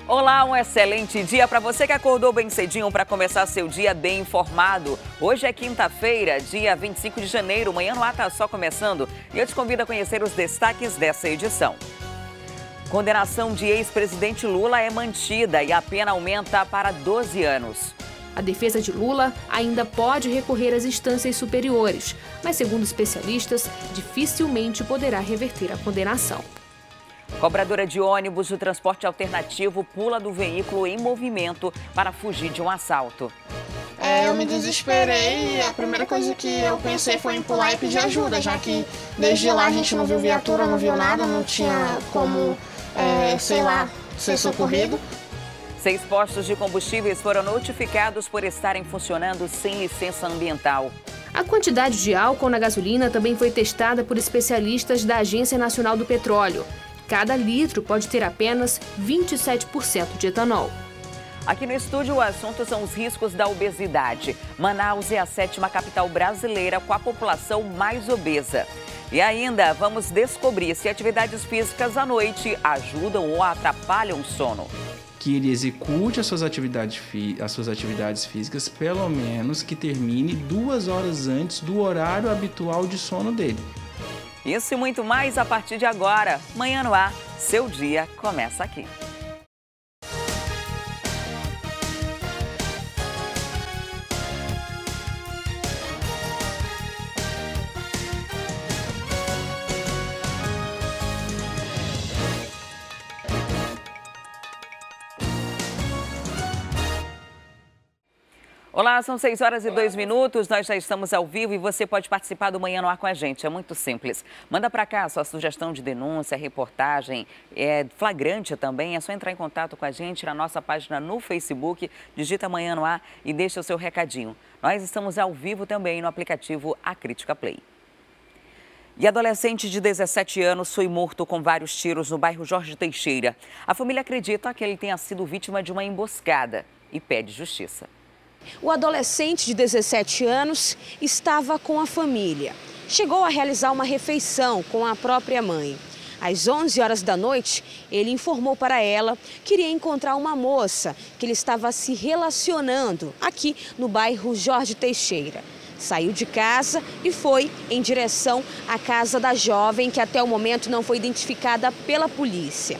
Olá, um excelente dia para você que acordou bem cedinho para começar seu dia bem informado. Hoje é quinta-feira, dia 25 de janeiro, Manhã no Ar está só começando e eu te convido a conhecer os destaques dessa edição. Condenação de ex-presidente Lula é mantida e a pena aumenta para 12 anos. A defesa de Lula ainda pode recorrer às instâncias superiores, mas, segundo especialistas, dificilmente poderá reverter a condenação. Cobradora de ônibus do transporte alternativo pula do veículo em movimento para fugir de um assalto. Eu me desesperei e a primeira coisa que eu pensei foi em pular e pedir ajuda, já que desde lá a gente não viu viatura, não viu nada, não tinha como, ser socorrido. 6 postos de combustíveis foram notificados por estarem funcionando sem licença ambiental. A quantidade de álcool na gasolina também foi testada por especialistas da Agência Nacional do Petróleo. Cada litro pode ter apenas 27% de etanol. Aqui no estúdio, o assunto são os riscos da obesidade. Manaus é a 7ª capital brasileira com a população mais obesa. E ainda vamos descobrir se atividades físicas à noite ajudam ou atrapalham o sono. Que ele execute as suas atividades físicas, pelo menos que termine 2 horas antes do horário habitual de sono dele. Isso e muito mais a partir de agora. Manhã no Ar, seu dia começa aqui. Olá, são 6 horas e 2 minutos, nós já estamos ao vivo e você pode participar do Manhã no Ar com a gente, é muito simples. Manda para cá a sua sugestão de denúncia, reportagem, flagrante também, é só entrar em contato com a gente na nossa página no Facebook, digita Manhã no Ar e deixa o seu recadinho. Nós estamos ao vivo também no aplicativo A Crítica Play. E adolescente de 17 anos foi morto com vários tiros no bairro Jorge Teixeira. A família acredita que ele tenha sido vítima de uma emboscada e pede justiça. O adolescente de 17 anos estava com a família. Chegou a realizar uma refeição com a própria mãe. Às 11 horas da noite, ele informou para ela que iria encontrar uma moça que ele estava se relacionando aqui no bairro Jorge Teixeira. Saiu de casa e foi em direção à casa da jovem, que até o momento não foi identificada pela polícia.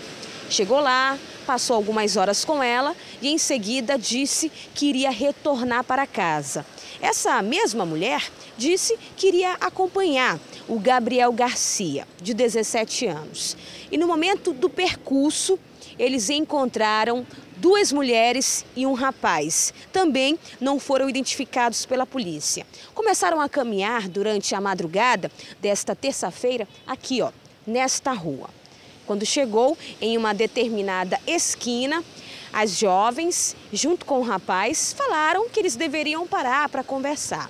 Chegou lá, passou algumas horas com ela e em seguida disse que iria retornar para casa. Essa mesma mulher disse que iria acompanhar o Gabriel Garcia, de 17 anos. E no momento do percurso, eles encontraram 2 mulheres e um rapaz. Também não foram identificados pela polícia. Começaram a caminhar durante a madrugada desta terça-feira aqui, nesta rua. Quando chegou em uma determinada esquina, as jovens, junto com o rapaz, falaram que eles deveriam parar para conversar.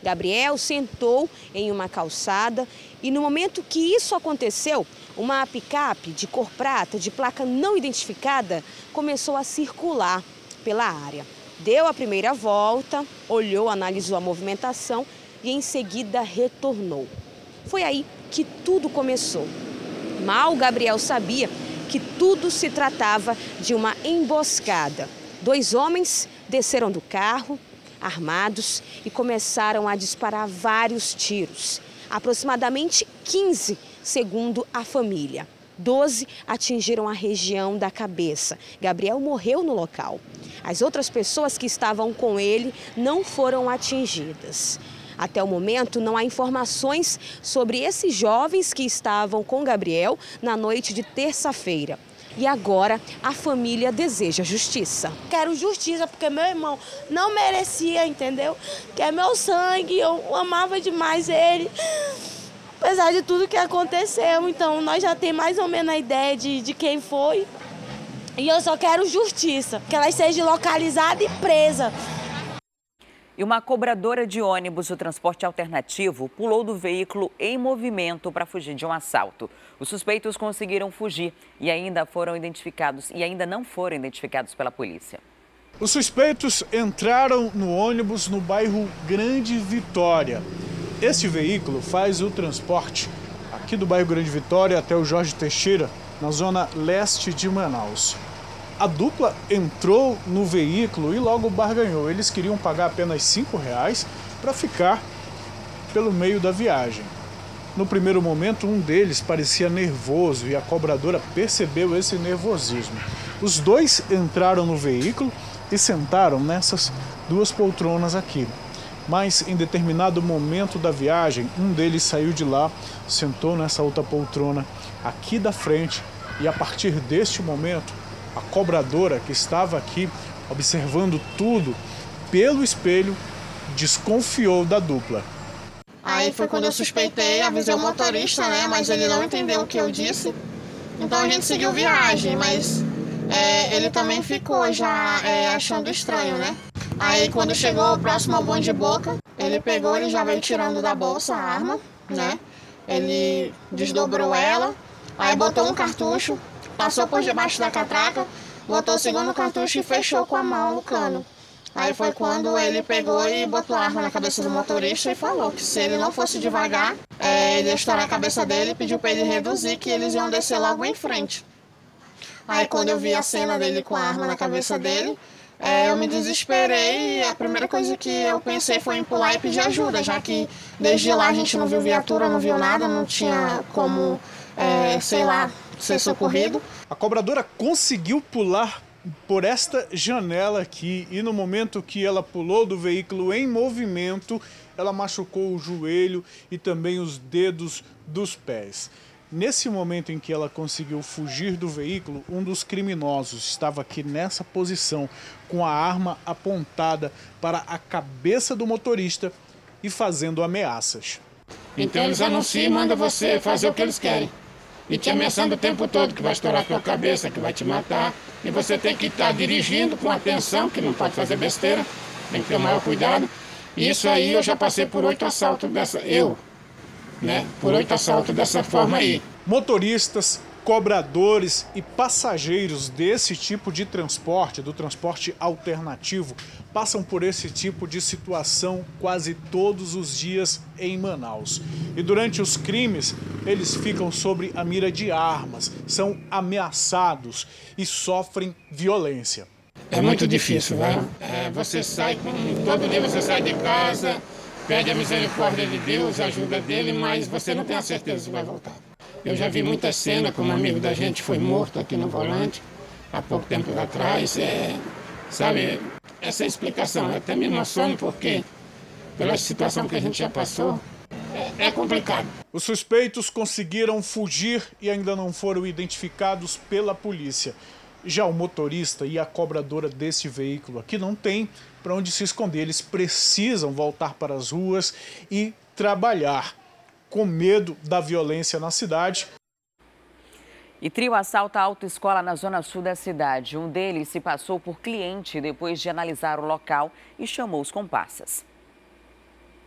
Gabriel sentou em uma calçada e no momento que isso aconteceu, uma picape de cor prata, de placa não identificada, começou a circular pela área. Deu a primeira volta, olhou, analisou a movimentação e em seguida retornou. Foi aí que tudo começou. Mal Gabriel sabia que tudo se tratava de uma emboscada. 2 homens desceram do carro, armados, e começaram a disparar vários tiros. Aproximadamente 15, segundo a família. 12 atingiram a região da cabeça. Gabriel morreu no local. As outras pessoas que estavam com ele não foram atingidas. Até o momento, não há informações sobre esses jovens que estavam com Gabriel na noite de terça-feira. E agora, a família deseja justiça. Quero justiça, porque meu irmão não merecia, entendeu? Que é meu sangue, eu amava demais ele. Apesar de tudo que aconteceu, então nós já temos mais ou menos a ideia de quem foi. E eu só quero justiça, que ela seja localizada e presa. E uma cobradora de ônibus do transporte alternativo pulou do veículo em movimento para fugir de um assalto. Os suspeitos conseguiram fugir e ainda não foram identificados pela polícia. Os suspeitos entraram no ônibus no bairro Grande Vitória. Este veículo faz o transporte aqui do bairro Grande Vitória até o Jorge Teixeira, na zona leste de Manaus. A dupla entrou no veículo e logo barganhou. Eles queriam pagar apenas R$5 para ficar pelo meio da viagem. No primeiro momento, um deles parecia nervoso e a cobradora percebeu esse nervosismo. Os dois entraram no veículo e sentaram nessas duas poltronas aqui. Mas em determinado momento da viagem, um deles saiu de lá, sentou nessa outra poltrona aqui da frente e a partir deste momento, a cobradora que estava aqui observando tudo pelo espelho desconfiou da dupla. Aí foi quando eu suspeitei, avisei o motorista, né? Mas ele não entendeu o que eu disse. Então a gente seguiu viagem, mas ele também ficou já achando estranho, né? Aí quando chegou próximo ao Bom de Boca, ele pegou, ele já veio tirando da bolsa a arma, né? Ele desdobrou ela, aí botou um cartucho, passou por debaixo da catraca, botou o segundo cartucho e fechou com a mão o cano. Aí foi quando ele pegou e botou a arma na cabeça do motorista e falou que se ele não fosse devagar, ele ia estourar a cabeça dele e pediu para ele reduzir, que eles iam descer logo em frente. Aí quando eu vi a cena dele com a arma na cabeça dele, eu me desesperei e a primeira coisa que eu pensei foi em pular e pedir ajuda, já que desde lá a gente não viu viatura, não viu nada, não tinha como, sei lá, ser socorrido. A cobradora conseguiu pular por esta janela aqui e no momento que ela pulou do veículo em movimento, ela machucou o joelho e também os dedos dos pés. Nesse momento em que ela conseguiu fugir do veículo, um dos criminosos estava aqui nessa posição com a arma apontada para a cabeça do motorista e fazendo ameaças. Então eles anunciam e mandam você fazer o que eles querem. E te ameaçando o tempo todo, que vai estourar a tua cabeça, que vai te matar. E você tem que estar dirigindo com atenção, que não pode fazer besteira, tem que ter o maior cuidado. E isso aí eu já passei por 8 assaltos por 8 assaltos dessa forma aí. Motoristas, cobradores e passageiros desse tipo de transporte, do transporte alternativo, passam por esse tipo de situação quase todos os dias em Manaus. E durante os crimes, eles ficam sob a mira de armas, são ameaçados e sofrem violência. É muito difícil, né? Você sai, todo dia você sai de casa, pede a misericórdia de Deus, a ajuda dele, mas você não tem a certeza se vai voltar. Eu já vi muita cena, como um amigo da gente foi morto aqui no volante, há pouco tempo atrás, sabe, essa explicação, eu até me emociono porque, pela situação que a gente já passou, é complicado. Os suspeitos conseguiram fugir e ainda não foram identificados pela polícia. Já o motorista e a cobradora desse veículo aqui não tem para onde se esconder. Eles precisam voltar para as ruas e trabalhar com medo da violência na cidade. E trio assalta a autoescola na zona sul da cidade. Um deles se passou por cliente depois de analisar o local e chamou os comparsas.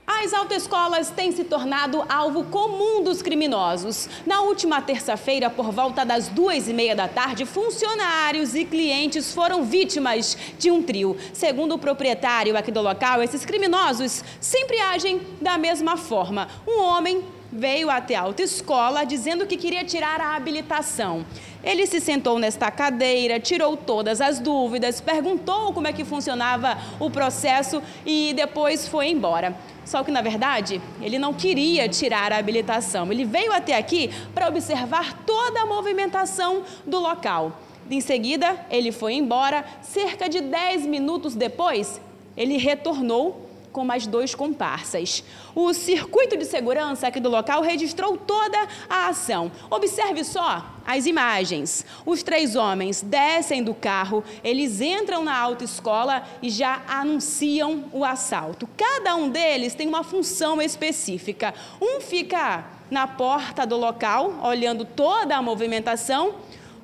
As autoescolas têm se tornado alvo comum dos criminosos. Na última terça-feira, por volta das 2h30 da tarde, funcionários e clientes foram vítimas de um trio. Segundo o proprietário aqui do local, esses criminosos sempre agem da mesma forma. Um homem veio até a autoescola dizendo que queria tirar a habilitação. Ele se sentou nesta cadeira, tirou todas as dúvidas, perguntou como é que funcionava o processo e depois foi embora. Só que, na verdade, ele não queria tirar a habilitação. Ele veio até aqui para observar toda a movimentação do local. Em seguida, ele foi embora. Cerca de 10 minutos depois, ele retornou com mais 2 comparsas. O circuito de segurança aqui do local registrou toda a ação. Observe só as imagens. Os 3 homens descem do carro, eles entram na autoescola e já anunciam o assalto. Cada um deles tem uma função específica. Um fica na porta do local, olhando toda a movimentação.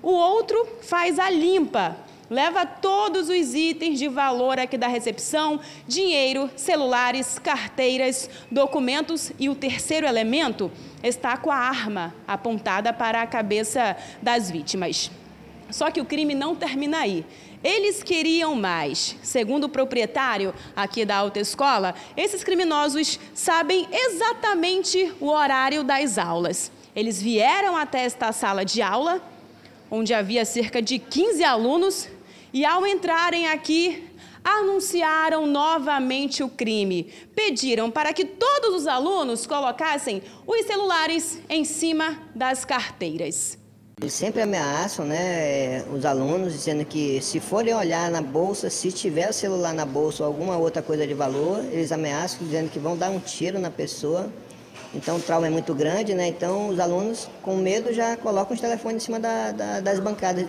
O outro faz a limpa. Leva todos os itens de valor aqui da recepção, dinheiro, celulares, carteiras, documentos e o terceiro elemento está com a arma apontada para a cabeça das vítimas. Só que o crime não termina aí. Eles queriam mais. Segundo o proprietário aqui da autoescola, esses criminosos sabem exatamente o horário das aulas. Eles vieram até esta sala de aula, onde havia cerca de 15 alunos, E ao entrarem aqui, anunciaram novamente o crime. Pediram para que todos os alunos colocassem os celulares em cima das carteiras. Eles sempre ameaçam, né, os alunos, dizendo que se forem olhar na bolsa, se tiver celular na bolsa ou alguma outra coisa de valor, eles ameaçam, dizendo que vão dar um tiro na pessoa. Então o trauma é muito grande, né? Então os alunos, com medo, já colocam os telefones em cima das bancadas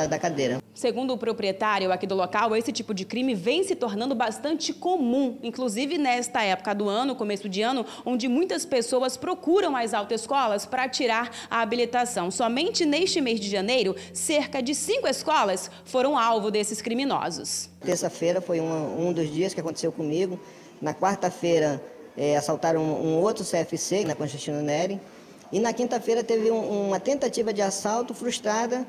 da cadeira. Segundo o proprietário aqui do local, esse tipo de crime vem se tornando bastante comum, inclusive nesta época do ano, começo de ano, onde muitas pessoas procuram as autoescolas para tirar a habilitação. Somente neste mês de janeiro, cerca de 5 escolas foram alvo desses criminosos. Terça-feira foi um dos dias que aconteceu comigo. Na quarta-feira, assaltaram um outro CFC na Constantino Neri. E na quinta-feira teve uma tentativa de assalto frustrada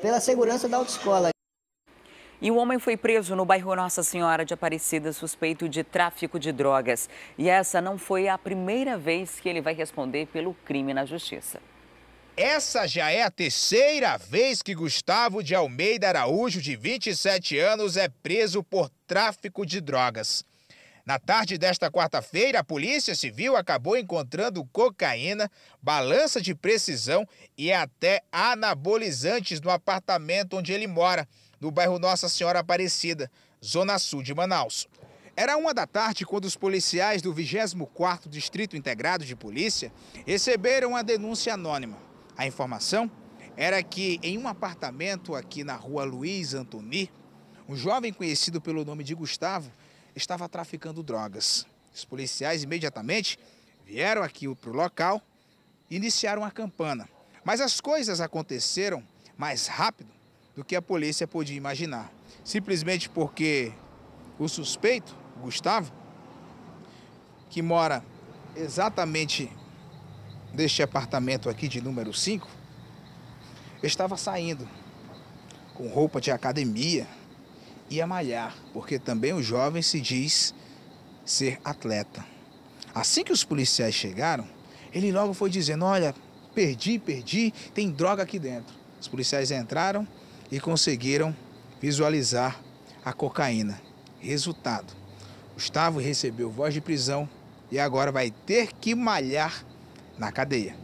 pela segurança da autoescola. E um homem foi preso no bairro Nossa Senhora de Aparecida, suspeito de tráfico de drogas. E essa não foi a primeira vez que ele vai responder pelo crime na justiça. Essa já é a terceira vez que Gustavo de Almeida Araújo, de 27 anos, é preso por tráfico de drogas. Na tarde desta quarta-feira, a Polícia Civil acabou encontrando cocaína, balança de precisão e até anabolizantes no apartamento onde ele mora, no bairro Nossa Senhora Aparecida, zona sul de Manaus. Era 1h da tarde quando os policiais do 24º Distrito Integrado de Polícia receberam a denúncia anônima. A informação era que em um apartamento aqui na rua Luiz Antoni, um jovem conhecido pelo nome de Gustavo estava traficando drogas. Os policiais imediatamente vieram aqui para o local e iniciaram a campana. Mas as coisas aconteceram mais rápido do que a polícia podia imaginar. Simplesmente porque o suspeito, Gustavo, que mora exatamente neste apartamento aqui de número 5, estava saindo com roupa de academia, ia malhar, porque também o jovem se diz ser atleta. Assim que os policiais chegaram, ele logo foi dizendo: olha, perdi, tem droga aqui dentro. Os policiais entraram e conseguiram visualizar a cocaína. Resultado, Gustavo recebeu voz de prisão e agora vai ter que malhar na cadeia.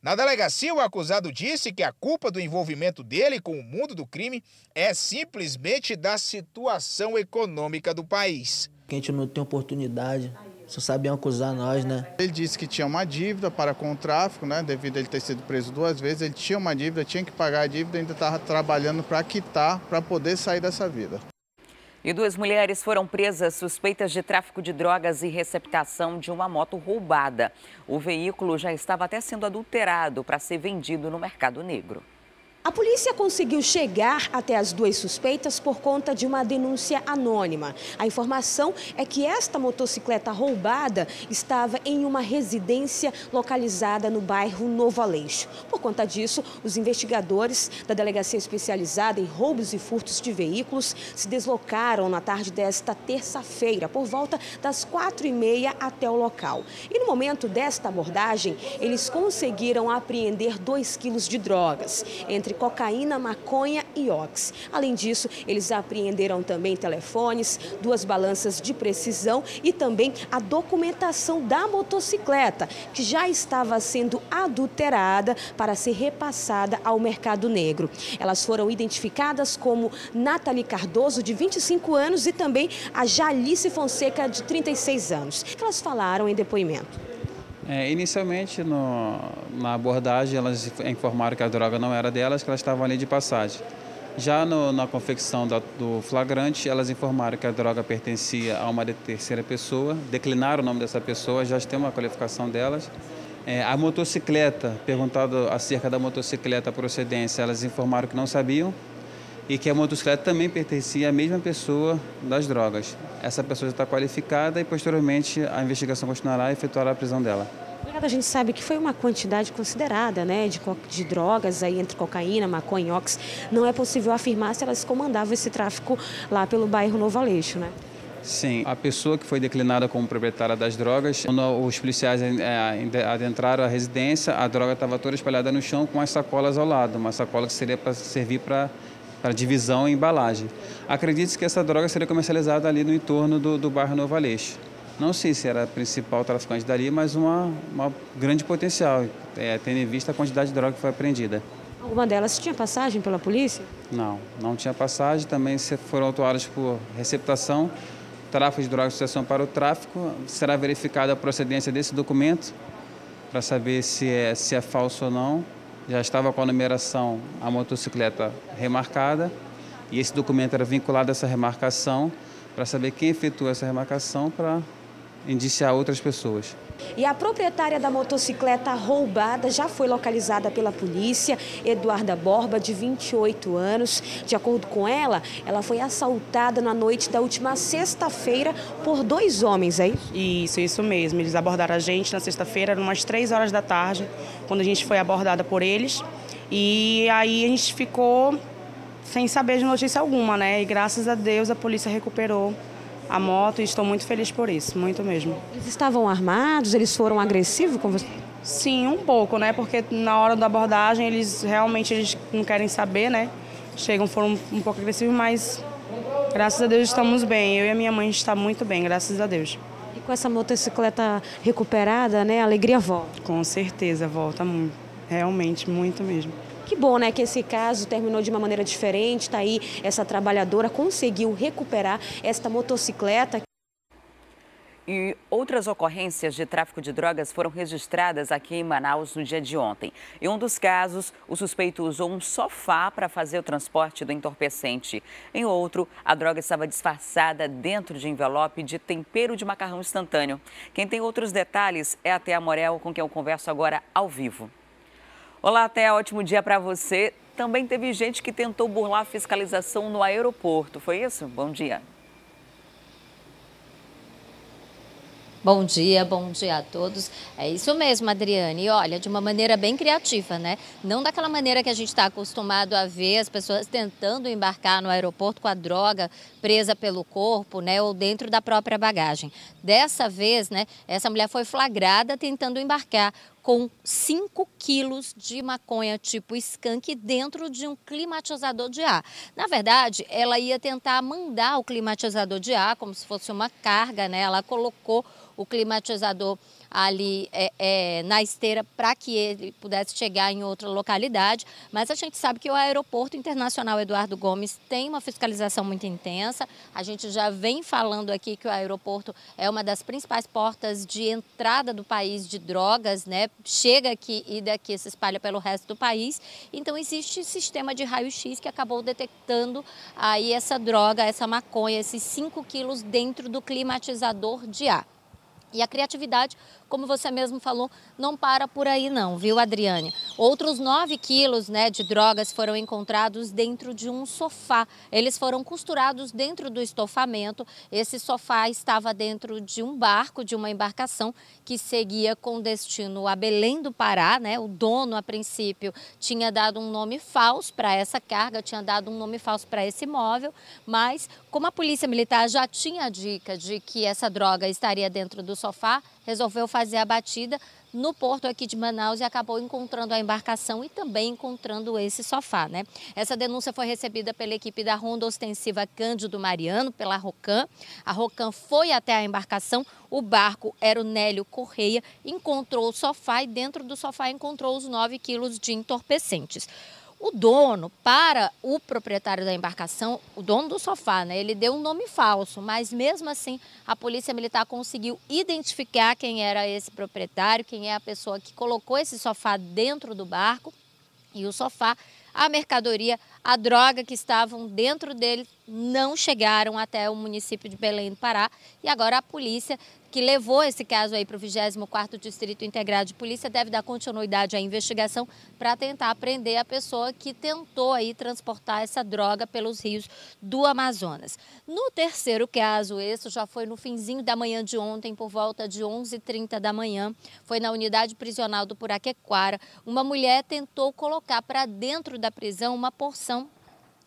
Na delegacia, o acusado disse que a culpa do envolvimento dele com o mundo do crime é simplesmente da situação econômica do país. A gente não tem oportunidade, só sabiam acusar nós, né? Ele disse que tinha uma dívida para com o tráfico, né? Devido a ele ter sido preso 2 vezes, ele tinha uma dívida, tinha que pagar a dívida, ainda estava trabalhando para quitar, para poder sair dessa vida. E 2 mulheres foram presas suspeitas de tráfico de drogas e receptação de uma moto roubada. O veículo já estava até sendo adulterado para ser vendido no mercado negro. A polícia conseguiu chegar até as 2 suspeitas por conta de uma denúncia anônima. A informação é que esta motocicleta roubada estava em uma residência localizada no bairro Novo Aleixo. Por conta disso, os investigadores da Delegacia Especializada em Roubos e Furtos de Veículos se deslocaram na tarde desta terça-feira, por volta das 4h30 até o local. E no momento desta abordagem, eles conseguiram apreender 2 quilos de drogas, entre cocaína, maconha e ox. Além disso, eles apreenderam também telefones, 2 balanças de precisão e também a documentação da motocicleta, que já estava sendo adulterada para ser repassada ao mercado negro. Elas foram identificadas como Nathalie Cardoso, de 25 anos, e também a Jalice Fonseca, de 36 anos. Elas falaram em depoimento. Inicialmente, na abordagem, elas informaram que a droga não era delas, que elas estavam ali de passagem. Já na confecção do flagrante, elas informaram que a droga pertencia a uma terceira pessoa, declinaram o nome dessa pessoa, já tem uma qualificação delas. A motocicleta, perguntado acerca da motocicleta, a procedência, elas informaram que não sabiam e que a motocicleta também pertencia à mesma pessoa das drogas. Essa pessoa já está qualificada e, posteriormente, a investigação continuará e efetuará a prisão dela. A gente sabe que foi uma quantidade considerada, né, de drogas aí entre cocaína, maconha e ox. Não é possível afirmar se elas comandavam esse tráfico lá pelo bairro Novo Aleixo, né? Sim, a pessoa que foi declinada como proprietária das drogas, quando os policiais adentraram a residência, a droga estava toda espalhada no chão com as sacolas ao lado, uma sacola que seria para servir para para divisão e embalagem. Acredita-se que essa droga seria comercializada ali no entorno do bairro Novo Aleixo. Não sei se era a principal traficante dali, mas uma grande potencial, tendo em vista a quantidade de droga que foi apreendida. Alguma delas tinha passagem pela polícia? Não tinha passagem, também foram autuadas por receptação, tráfico de drogas e associação para o tráfico. Será verificada a procedência desse documento para saber se é falso ou não. Já estava com a numeração, a motocicleta remarcada, e esse documento era vinculado a essa remarcação para saber quem efetuou essa remarcação para indiciar outras pessoas. E a proprietária da motocicleta roubada já foi localizada pela polícia, Eduarda Borba, de 28 anos. De acordo com ela foi assaltada na noite da última sexta-feira por 2 homens, é isso? Isso mesmo. Eles abordaram a gente na sexta-feira, umas 3 horas da tarde, quando a gente foi abordada por eles. E aí a gente ficou sem saber de notícia alguma, né? E graças a Deus a polícia recuperou a moto e estou muito feliz por isso, muito mesmo. Eles estavam armados? Eles foram agressivos com você? Sim, um pouco, né? Porque na hora da abordagem eles não querem saber, né? Foram um pouco agressivos, mas graças a Deus estamos bem. Eu e a minha mãe está muito bem, graças a Deus. E com essa motocicleta recuperada, né? A alegria volta? Com certeza, volta muito. Realmente, muito mesmo. Que bom, né, que esse caso terminou de uma maneira diferente, tá aí, essa trabalhadora conseguiu recuperar esta motocicleta. E outras ocorrências de tráfico de drogas foram registradas aqui em Manaus no dia de ontem. Em um dos casos, o suspeito usou um sofá para fazer o transporte do entorpecente. Em outro, a droga estava disfarçada dentro de envelope de tempero de macarrão instantâneo. Quem tem outros detalhes é a Thea Morel, com quem eu converso agora ao vivo. Olá, Thea, ótimo dia para você. Também teve gente que tentou burlar a fiscalização no aeroporto, foi isso? Bom dia. Bom dia a todos. É isso mesmo, Adriane. E olha, de uma maneira bem criativa, né? Não daquela maneira que a gente está acostumado a ver as pessoas tentando embarcar no aeroporto com a droga presa pelo corpo, né? Ou dentro da própria bagagem. Dessa vez, né? Essa mulher foi flagrada tentando embarcar com 5 quilos de maconha tipo skunk dentro de um climatizador de ar. Na verdade, ela ia tentar mandar o climatizador de ar como se fosse uma carga, né? Ela colocou o climatizador ali na esteira para que ele pudesse chegar em outra localidade, mas a gente sabe que o Aeroporto Internacional Eduardo Gomes tem uma fiscalização muito intensa. A gente já vem falando aqui que o aeroporto é uma das principais portas de entrada do país de drogas, né? Chega aqui e daqui se espalha pelo resto do país. Então existe sistema de raio-x que acabou detectando aí essa droga, essa maconha, esses 5 quilos dentro do climatizador de ar. E a criatividade, como você mesmo falou, não para por aí não, viu, Adriane? Outros 9 quilos, né, de drogas foram encontrados dentro de um sofá. Eles foram costurados dentro do estofamento. Esse sofá estava dentro de um barco, de uma embarcação que seguia com destino a Belém do Pará, né? O dono, a princípio, tinha dado um nome falso para essa carga, tinha dado um nome falso para esse móvel, mas como a Polícia Militar já tinha a dica de que essa droga estaria dentro do sofá, resolveu fazer a batida no porto aqui de Manaus e acabou encontrando a embarcação e também encontrando esse sofá, né? Essa denúncia foi recebida pela equipe da Ronda Ostensiva Cândido Mariano, pela ROCAM. A ROCAM foi até a embarcação, o barco era o Nélio Correia, encontrou o sofá e dentro do sofá encontrou os 9 quilos de entorpecentes. O dono, para o proprietário da embarcação, o dono do sofá, né, ele deu um nome falso, mas mesmo assim a Polícia Militar conseguiu identificar quem era esse proprietário, quem é a pessoa que colocou esse sofá dentro do barco. E o sofá, a mercadoria, a droga que estavam dentro dele não chegaram até o município de Belém do Pará. E agora a polícia, que levou esse caso aí para o 24º Distrito Integrado de Polícia, deve dar continuidade à investigação para tentar prender a pessoa que tentou aí transportar essa droga pelos rios do Amazonas. No terceiro caso, esse já foi no finzinho da manhã de ontem, por volta de 11h30 da manhã, foi na unidade prisional do Puraquequara. Uma mulher tentou colocar para dentro da prisão uma porção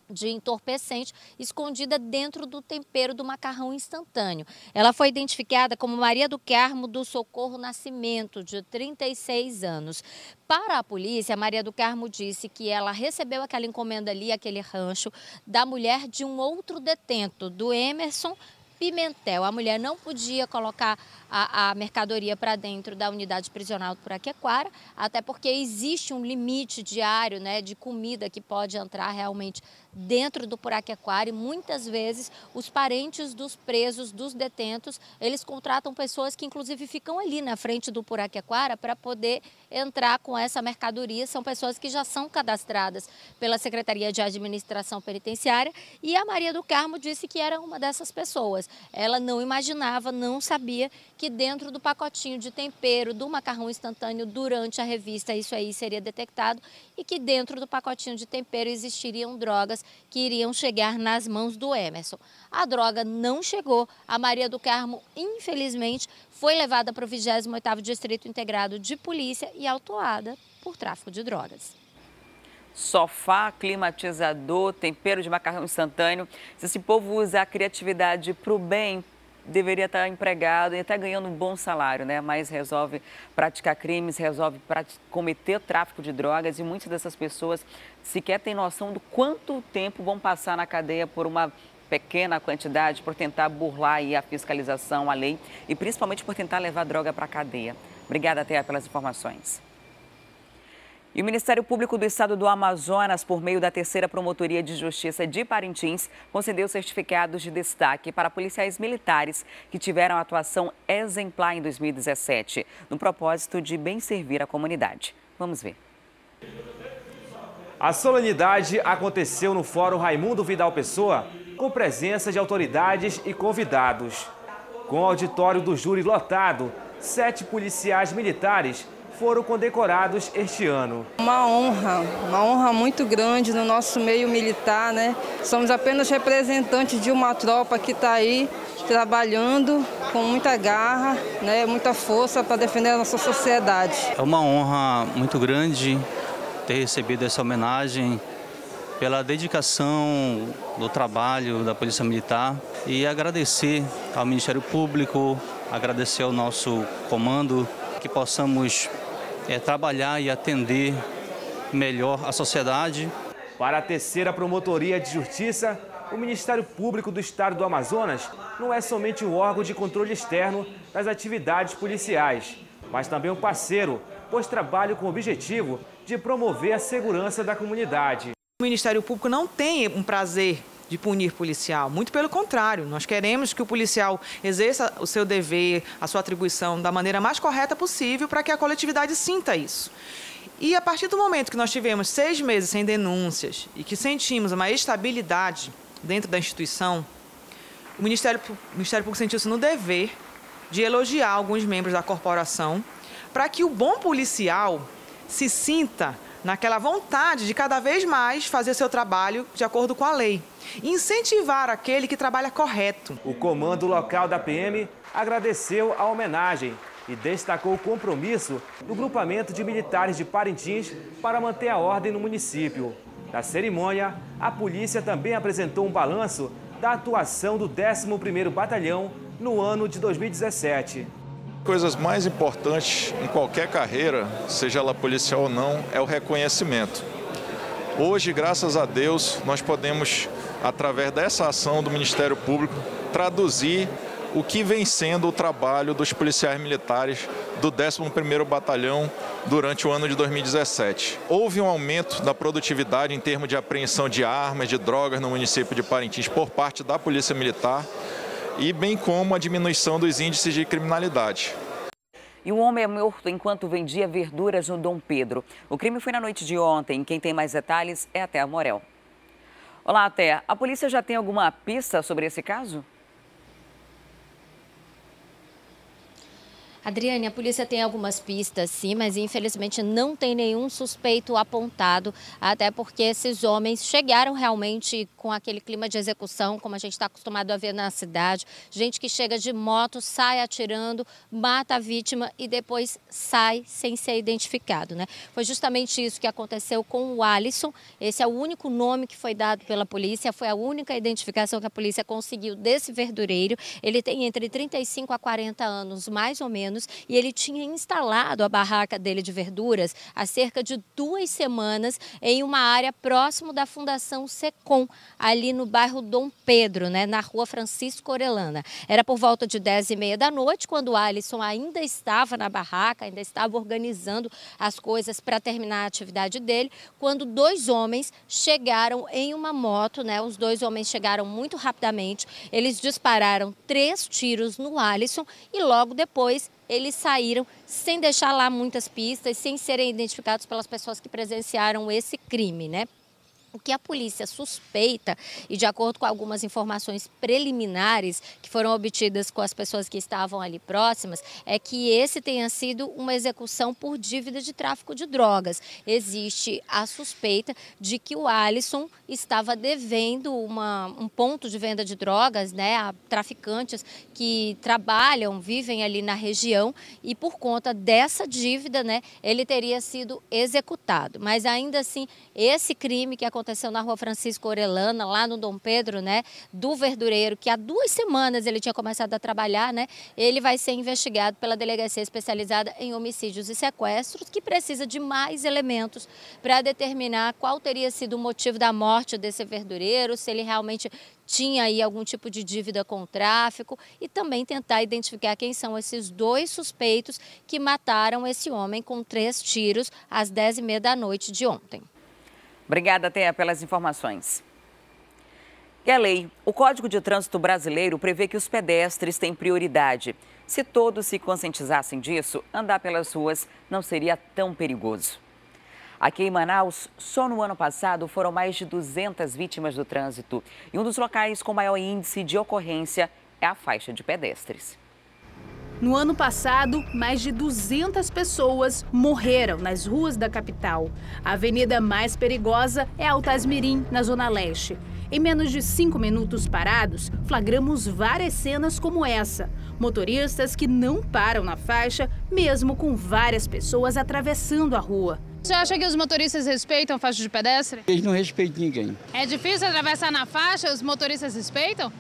de entorpecente escondida dentro do tempero do macarrão instantâneo. Ela foi identificada como Maria do Carmo do Socorro Nascimento, de 36 anos. Para a polícia, Maria do Carmo disse que ela recebeu aquela encomenda ali, aquele rancho, da mulher de um outro detento, do Emerson Pimentel. A mulher não podia colocar a mercadoria para dentro da unidade prisional do Puraquequara, até porque existe um limite diário, né, de comida que pode entrar realmente dentro do Puraquequara, e muitas vezes os parentes dos presos, dos detentos, eles contratam pessoas que inclusive ficam ali na frente do Puraquequara para poder entrar com essa mercadoria. São pessoas que já são cadastradas pela Secretaria de Administração Penitenciária, e a Maria do Carmo disse que era uma dessas pessoas. Ela não imaginava, não sabia que dentro do pacotinho de tempero do macarrão instantâneo, durante a revista, isso aí seria detectado, e que dentro do pacotinho de tempero existiriam drogas que iriam chegar nas mãos do Emerson. A droga não chegou. A Maria do Carmo, infelizmente, foi levada para o 28º Distrito Integrado de Polícia e autuada por tráfico de drogas. Sofá, climatizador, tempero de macarrão instantâneo. Se esse povo usa a criatividade para o bem, deveria estar empregado e até ganhando um bom salário, né? Mas resolve praticar crimes, resolve cometer tráfico de drogas, e muitas dessas pessoas sequer têm noção do quanto tempo vão passar na cadeia por uma pequena quantidade, por tentar burlar aí a fiscalização, a lei, e principalmente por tentar levar droga para a cadeia. Obrigada, Thea, pelas informações. E o Ministério Público do Estado do Amazonas, por meio da 3ª Promotoria de Justiça de Parintins, concedeu certificados de destaque para policiais militares que tiveram atuação exemplar em 2017, no propósito de bem servir a comunidade. Vamos ver. A solenidade aconteceu no Fórum Raimundo Vidal Pessoa, com presença de autoridades e convidados. Com o auditório do júri lotado, 7 policiais militares foram condecorados este ano. Uma honra muito grande no nosso meio militar, né? Somos apenas representantes de uma tropa que está aí trabalhando com muita garra, né? Muita força para defender a nossa sociedade. É uma honra muito grande ter recebido essa homenagem pela dedicação do trabalho da Polícia Militar, e agradecer ao Ministério Público, agradecer ao nosso comando, que possamos trabalhar e atender melhor a sociedade. Para a 3ª Promotoria de Justiça, o Ministério Público do Estado do Amazonas não é somente um órgão de controle externo das atividades policiais, mas também um parceiro, pois trabalha com o objetivo de promover a segurança da comunidade. O Ministério Público não tem um prazer de punir policial, muito pelo contrário, nós queremos que o policial exerça o seu dever, a sua atribuição da maneira mais correta possível para que a coletividade sinta isso. E a partir do momento que nós tivemos 6 meses sem denúncias e que sentimos uma estabilidade dentro da instituição, o Ministério Público sentiu-se no dever de elogiar alguns membros da corporação para que o bom policial se sinta naquela vontade de cada vez mais fazer seu trabalho de acordo com a lei. Incentivar aquele que trabalha correto. O comando local da PM agradeceu a homenagem e destacou o compromisso do grupamento de militares de Parintins para manter a ordem no município. Na cerimônia, a polícia também apresentou um balanço da atuação do 11º Batalhão no ano de 2017. Coisas mais importantes em qualquer carreira, seja ela policial ou não, é o reconhecimento. Hoje, graças a Deus, nós podemos, através dessa ação do Ministério Público, traduzir o que vem sendo o trabalho dos policiais militares do 11º Batalhão durante o ano de 2017. Houve um aumento da produtividade em termos de apreensão de armas, de drogas no município de Parintins por parte da Polícia Militar, e bem como a diminuição dos índices de criminalidade. E um homem é morto enquanto vendia verduras no Dom Pedro. O crime foi na noite de ontem. Quem tem mais detalhes é a Thea Morel. Olá, Thea. A polícia já tem alguma pista sobre esse caso? Adriane, a polícia tem algumas pistas, sim, mas infelizmente não tem nenhum suspeito apontado, até porque esses homens chegaram realmente com aquele clima de execução, como a gente está acostumado a ver na cidade. Gente que chega de moto, sai atirando, mata a vítima e depois sai sem ser identificado, né? Foi justamente isso que aconteceu com o Alisson. Esse é o único nome que foi dado pela polícia, foi a única identificação que a polícia conseguiu desse verdureiro. Ele tem entre 35 a 40 anos, mais ou menos, e ele tinha instalado a barraca dele de verduras há cerca de 2 semanas em uma área próximo da Fundação Secom, ali no bairro Dom Pedro, né, na rua Francisco Orellana. Era por volta de 10h30 da noite, quando o Alisson ainda estava na barraca, ainda estava organizando as coisas para terminar a atividade dele, quando 2 homens chegaram em uma moto, né? Os 2 homens chegaram muito rapidamente, eles dispararam 3 tiros no Alisson e logo depois eles saíram sem deixar lá muitas pistas, sem serem identificados pelas pessoas que presenciaram esse crime, né? O que a polícia suspeita, e de acordo com algumas informações preliminares que foram obtidas com as pessoas que estavam ali próximas, é que esse tenha sido uma execução por dívida de tráfico de drogas. Existe a suspeita de que o Alisson estava devendo um ponto de venda de drogas, né, a traficantes que trabalham, vivem ali na região, e por conta dessa dívida, né, ele teria sido executado. Mas ainda assim, esse crime que aconteceu na rua Francisco Orellana, lá no Dom Pedro, né, do verdureiro, que há 2 semanas ele tinha começado a trabalhar, né, ele vai ser investigado pela Delegacia Especializada em Homicídios e Sequestros, que precisa de mais elementos para determinar qual teria sido o motivo da morte desse verdureiro, se ele realmente tinha aí algum tipo de dívida com o tráfico, e também tentar identificar quem são esses 2 suspeitos que mataram esse homem com 3 tiros às 10h30 da noite de ontem. Obrigada, Thea, pelas informações. E a lei, o Código de Trânsito Brasileiro prevê que os pedestres têm prioridade. Se todos se conscientizassem disso, andar pelas ruas não seria tão perigoso. Aqui em Manaus, só no ano passado foram mais de 200 vítimas do trânsito. E um dos locais com maior índice de ocorrência é a faixa de pedestres. No ano passado, mais de 200 pessoas morreram nas ruas da capital. A avenida mais perigosa é Altasmirim, na Zona Leste. Em menos de 5 minutos parados, flagramos várias cenas como essa. Motoristas que não param na faixa, mesmo com várias pessoas atravessando a rua. Você acha que os motoristas respeitam a faixa de pedestre? Eles não respeitam ninguém. É difícil atravessar na faixa, os motoristas respeitam?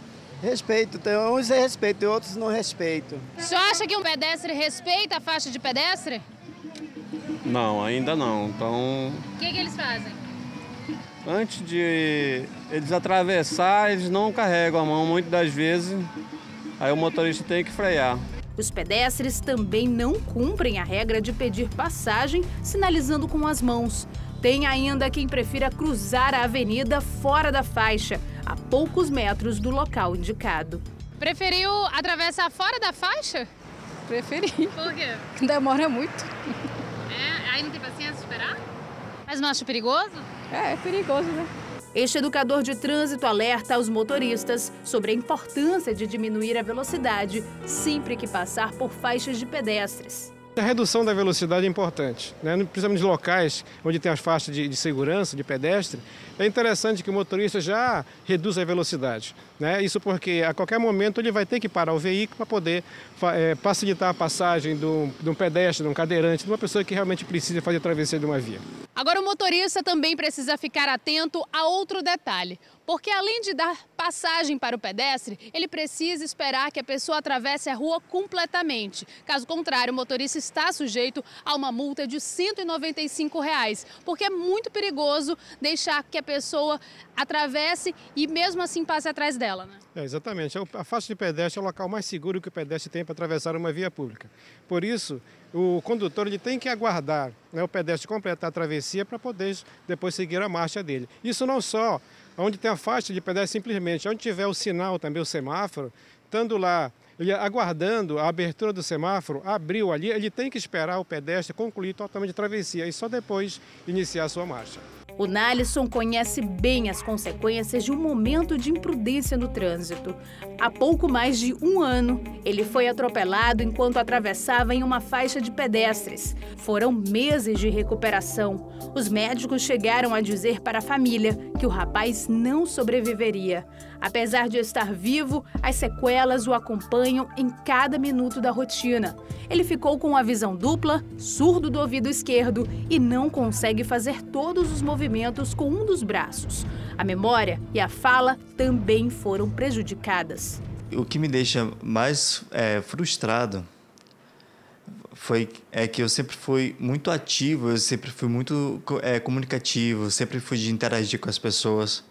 Respeito, tem uns respeitam e outros não respeitam. O senhor acha que um pedestre respeita a faixa de pedestre? Não, ainda não. Então, O que eles fazem? antes de eles atravessar, eles não carregam a mão muitas das vezes. Aí o motorista tem que frear. Os pedestres também não cumprem a regra de pedir passagem, sinalizando com as mãos. Tem ainda quem prefira cruzar a avenida fora da faixa, a poucos metros do local indicado. Preferiu atravessar fora da faixa? Preferi. Por quê? Demora muito. Aí não tem paciência de esperar? Mas não acha perigoso? É perigoso, né? Este educador de trânsito alerta aos motoristas sobre a importância de diminuir a velocidade sempre que passar por faixas de pedestres. A redução da velocidade é importante, né? Principalmente nos locais onde tem as faixas de segurança, de pedestre. É interessante que o motorista já reduza a velocidade, né? Isso porque a qualquer momento ele vai ter que parar o veículo para poder facilitar a passagem de um pedestre, de um cadeirante, de uma pessoa que realmente precisa fazer a travessia de uma via. Agora o motorista também precisa ficar atento a outro detalhe, porque além de dar passagem para o pedestre, ele precisa esperar que a pessoa atravesse a rua completamente. Caso contrário, o motorista está sujeito a uma multa de R$ 195, porque é muito perigoso deixar que a pessoa atravesse e mesmo assim passe atrás dela, né? Exatamente. A faixa de pedestre é o local mais seguro que o pedestre tem para atravessar uma via pública. Por isso, o condutor ele tem que aguardar, né, o pedestre completar a travessia para poder depois seguir a marcha dele. Isso não só onde tem a faixa de pedestre, simplesmente onde tiver o sinal, também o semáforo, estando lá, ele aguardando a abertura do semáforo, abriu ali, ele tem que esperar o pedestre concluir totalmente a travessia e só depois iniciar a sua marcha. O Nalisson conhece bem as consequências de um momento de imprudência no trânsito. Há pouco mais de um ano, ele foi atropelado enquanto atravessava em uma faixa de pedestres. Foram meses de recuperação. Os médicos chegaram a dizer para a família que o rapaz não sobreviveria. Apesar de estar vivo, as sequelas o acompanham em cada minuto da rotina. Ele ficou com a visão dupla, surdo do ouvido esquerdo e não consegue fazer todos os movimentos com um dos braços. A memória e a fala também foram prejudicadas. O que me deixa mais frustrado é que eu sempre fui muito ativo, eu sempre fui muito comunicativo, sempre fui de interagir com as pessoas.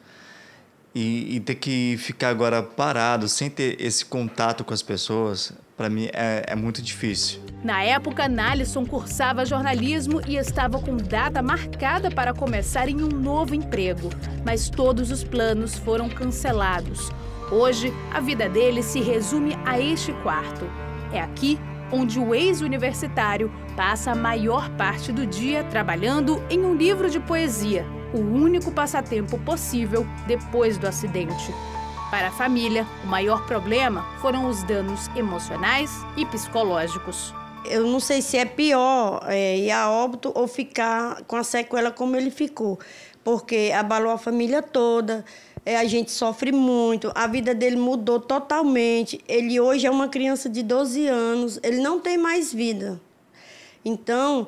E ter que ficar agora parado, sem ter esse contato com as pessoas, para mim é muito difícil. Na época, Nalisson cursava jornalismo e estava com data marcada para começar em um novo emprego. Mas todos os planos foram cancelados. Hoje, a vida dele se resume a este quarto. É aqui onde o ex-universitário passa a maior parte do dia trabalhando em um livro de poesia. O único passatempo possível depois do acidente. Para a família, o maior problema foram os danos emocionais e psicológicos. Eu não sei se é pior ir a óbito ou ficar com a sequela como ele ficou, porque abalou a família toda, a gente sofre muito, a vida dele mudou totalmente. Ele hoje é uma criança de 12 anos, ele não tem mais vida. Então,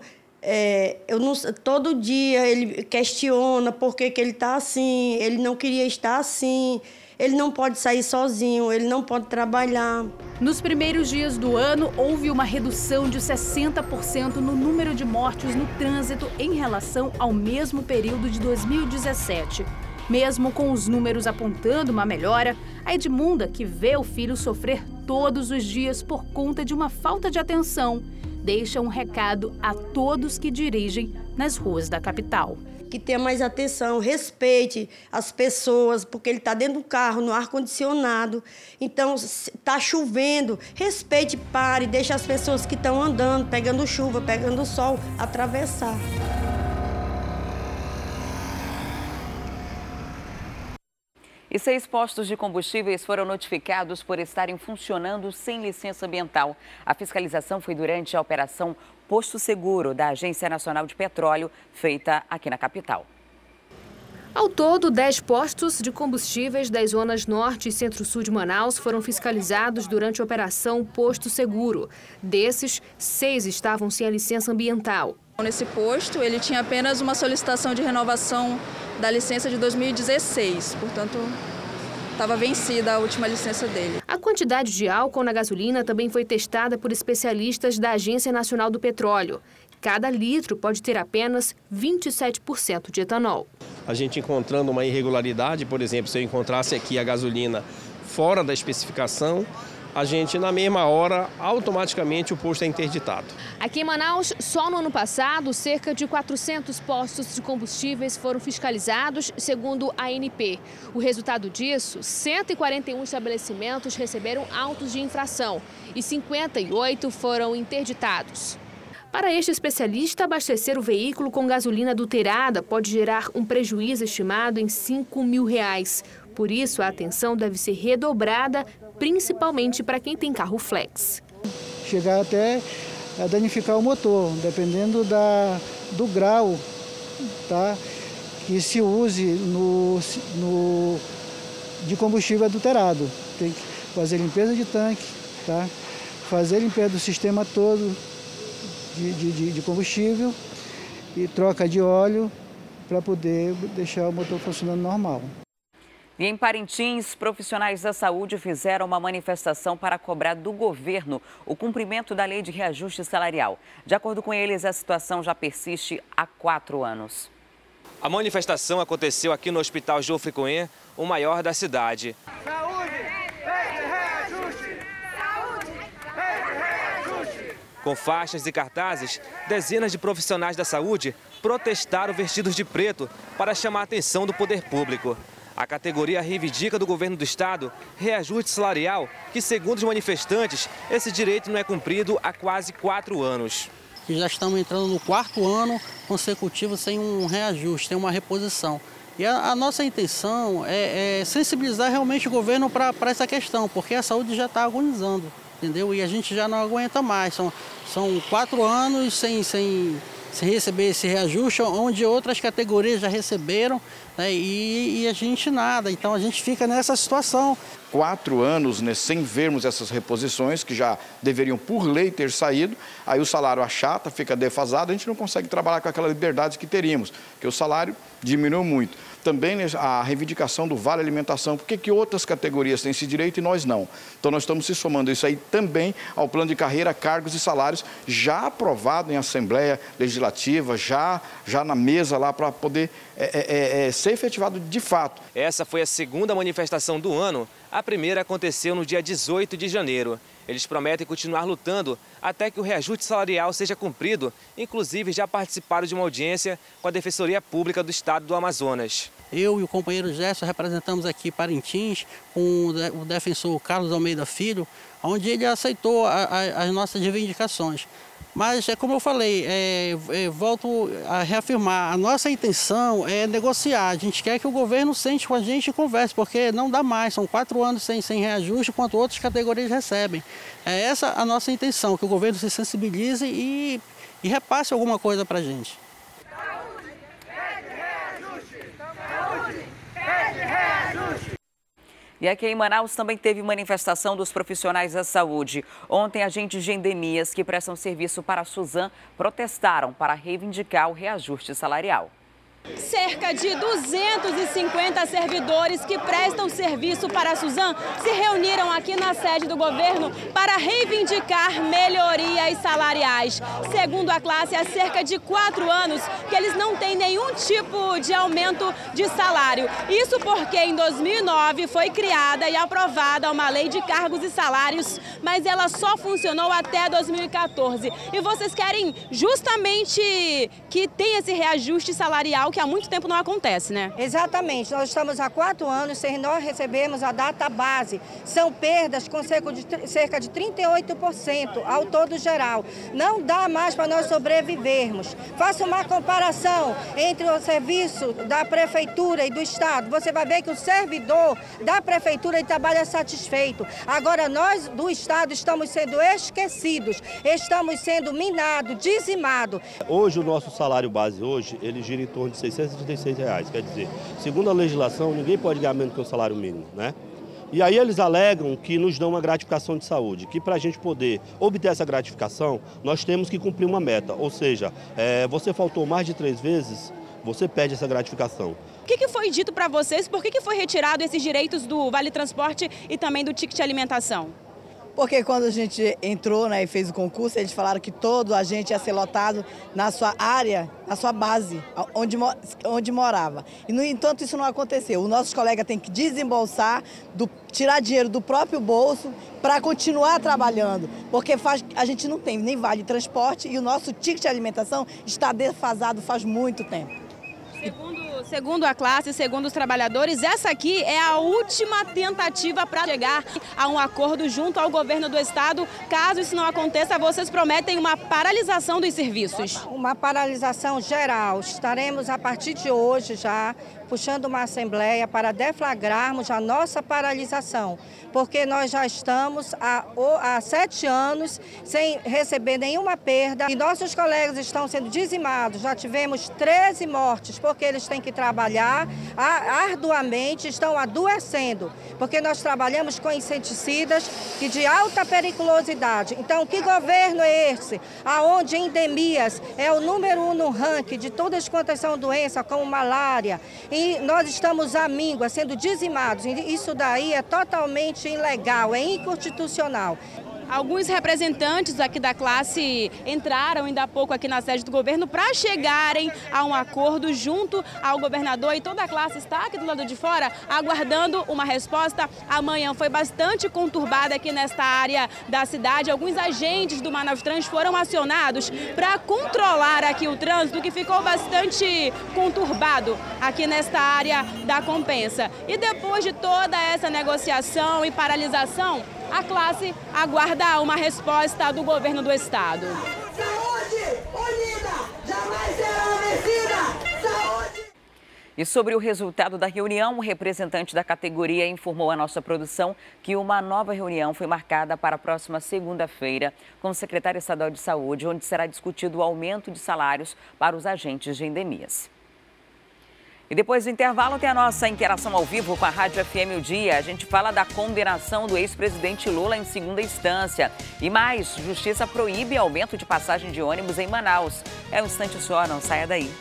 todo dia ele questiona por que ele está assim, ele não queria estar assim, ele não pode sair sozinho, ele não pode trabalhar. Nos primeiros dias do ano, houve uma redução de 60% no número de mortes no trânsito em relação ao mesmo período de 2017. Mesmo com os números apontando uma melhora, a Edmunda, que vê o filho sofrer todos os dias por conta de uma falta de atenção, deixa um recado a todos que dirigem nas ruas da capital. Que tenha mais atenção, respeite as pessoas, porque ele está dentro do carro, no ar-condicionado. Então, está chovendo, respeite, pare, deixe as pessoas que estão andando, pegando chuva, pegando sol, atravessar. E 6 postos de combustíveis foram notificados por estarem funcionando sem licença ambiental. A fiscalização foi durante a operação Posto Seguro, da Agência Nacional de Petróleo, feita aqui na capital. Ao todo, 10 postos de combustíveis das zonas norte e centro-sul de Manaus foram fiscalizados durante a operação Posto Seguro. Desses, 6 estavam sem a licença ambiental. Nesse posto, ele tinha apenas uma solicitação de renovação da licença de 2016, portanto, estava vencida a última licença dele. A quantidade de álcool na gasolina também foi testada por especialistas da Agência Nacional do Petróleo. Cada litro pode ter apenas 27% de etanol. A gente encontrando uma irregularidade, por exemplo, se eu encontrasse aqui a gasolina fora da especificação, a gente, na mesma hora, automaticamente o posto é interditado. Aqui em Manaus, só no ano passado, cerca de 400 postos de combustíveis foram fiscalizados, segundo a ANP. O resultado disso, 141 estabelecimentos receberam autos de infração e 58 foram interditados. Para este especialista, abastecer o veículo com gasolina adulterada pode gerar um prejuízo estimado em R$5 mil. Por isso, a atenção deve ser redobrada, principalmente para quem tem carro flex. Chegar até a danificar o motor, dependendo do grau, tá, que se use de combustível adulterado. Tem que fazer limpeza de tanque, tá, fazer limpeza do sistema todo de combustível e troca de óleo para poder deixar o motor funcionando normal. E em Parintins, profissionais da saúde fizeram uma manifestação para cobrar do governo o cumprimento da lei de reajuste salarial. De acordo com eles, a situação já persiste há 4 anos. A manifestação aconteceu aqui no Hospital Jofre Cohen, o maior da cidade. Saúde, lei de reajuste! Saúde, lei de reajuste! Com faixas e cartazes, dezenas de profissionais da saúde protestaram vestidos de preto para chamar a atenção do poder público. A categoria reivindica do governo do estado reajuste salarial, que, segundo os manifestantes, esse direito não é cumprido há quase 4 anos. que já estamos entrando no 4º ano consecutivo sem um reajuste, sem uma reposição. E a nossa intenção é sensibilizar realmente o governo para essa questão, porque a saúde já está agonizando, entendeu? E a gente já não aguenta mais. São 4 anos sem receber esse reajuste, onde outras categorias já receberam, né, e a gente nada. Então a gente fica nessa situação. 4 anos, né, sem vermos essas reposições que já deveriam por lei ter saído, aí o salário achata, fica defasado, a gente não consegue trabalhar com aquela liberdade que teríamos, porque o salário diminuiu muito. Também a reivindicação do Vale Alimentação, por que outras categorias têm esse direito e nós não? Então nós estamos se somando isso aí também ao plano de carreira, cargos e salários já aprovado em Assembleia Legislativa, já na mesa lá para poder ser efetivado de fato. Essa foi a segunda manifestação do ano. A primeira aconteceu no dia 18 de janeiro. Eles prometem continuar lutando até que o reajuste salarial seja cumprido. Inclusive, já participaram de uma audiência com a Defensoria Pública do Estado do Amazonas. Eu e o companheiro Gerson representamos aqui Parintins com o defensor Carlos Almeida Filho, onde ele aceitou as nossas reivindicações. Mas, como eu falei, volto a reafirmar, a nossa intenção é negociar. A gente quer que o governo sente com a gente e converse, porque não dá mais. São 4 anos sem reajuste, enquanto outras categorias recebem. É essa a nossa intenção, que o governo se sensibilize e repasse alguma coisa para a gente. E aqui em Manaus também teve manifestação dos profissionais da saúde. Ontem, agentes de endemias que prestam serviço para a Suzam protestaram para reivindicar o reajuste salarial. Cerca de 250 servidores que prestam serviço para a Suzam se reuniram aqui na sede do governo para reivindicar melhorias salariais. Segundo a classe, há cerca de 4 anos que eles não têm nenhum tipo de aumento de salário. Isso porque em 2009 foi criada e aprovada uma lei de cargos e salários, mas ela só funcionou até 2014. E vocês querem justamente que tenha esse reajuste salarial que há muito tempo não acontece, né? Exatamente. Nós estamos há 4 anos sem nós recebermos a data base. São perdas com cerca de 38% ao todo geral. Não dá mais para nós sobrevivermos. Faça uma comparação entre o serviço da Prefeitura e do Estado. Você vai ver que o servidor da Prefeitura trabalha satisfeito. Agora nós do Estado estamos sendo esquecidos, estamos sendo minados, dizimados. Hoje o nosso salário base ele gira em torno de R$636, quer dizer, segundo a legislação, ninguém pode ganhar menos que o salário mínimo, né? E aí eles alegam que nos dão uma gratificação de saúde, que para a gente poder obter essa gratificação, nós temos que cumprir uma meta, ou seja, você faltou mais de 3 vezes, você perde essa gratificação. O que foi dito para vocês? Por que foi retirado esses direitos do Vale Transporte e também do ticket de alimentação? Porque quando a gente entrou, né, e fez o concurso, eles falaram que todo agente ia ser lotado na sua área, na sua base, onde morava. E, no entanto, isso não aconteceu. Os nossos colegas têm que desembolsar, tirar dinheiro do próprio bolso para continuar trabalhando. Porque a gente não tem nem vale transporte e o nosso ticket de alimentação está defasado faz muito tempo. Segundo a classe, segundo os trabalhadores, essa aqui é a última tentativa para chegar a um acordo junto ao governo do estado. Caso isso não aconteça, vocês prometem uma paralisação dos serviços. Uma paralisação geral. Estaremos a partir de hoje já puxando uma assembleia para deflagrarmos a nossa paralisação, porque nós já estamos há 7 anos sem receber nenhuma perda e nossos colegas estão sendo dizimados. Já tivemos 13 mortes, porque eles têm que trabalhar arduamente, estão adoecendo, porque nós trabalhamos com inseticidas e de alta periculosidade. Então, que governo é esse? Aonde endemias é o número 1 no ranking de todas quantas são doenças, como malária, e nós estamos à míngua, sendo dizimados. Isso daí é totalmente ilegal, é inconstitucional. Alguns representantes aqui da classe entraram ainda há pouco aqui na sede do governo para chegarem a um acordo junto ao governador e toda a classe está aqui do lado de fora aguardando uma resposta. Amanhã foi bastante conturbada aqui nesta área da cidade. Alguns agentes do Manaus Trans foram acionados para controlar aqui o trânsito, que ficou bastante conturbado aqui nesta área da Compensa. E depois de toda essa negociação e paralisação, a classe aguarda uma resposta do governo do estado. Saúde! E sobre o resultado da reunião, o representante da categoria informou à nossa produção que uma nova reunião foi marcada para a próxima segunda-feira com o secretário estadual de saúde, onde será discutido o aumento de salários para os agentes de endemias. E depois do intervalo tem a nossa interação ao vivo com a Rádio FM O Dia. A gente fala da condenação do ex-presidente Lula em segunda instância. E mais, Justiça proíbe aumento de passagem de ônibus em Manaus. É um instante só, não saia daí.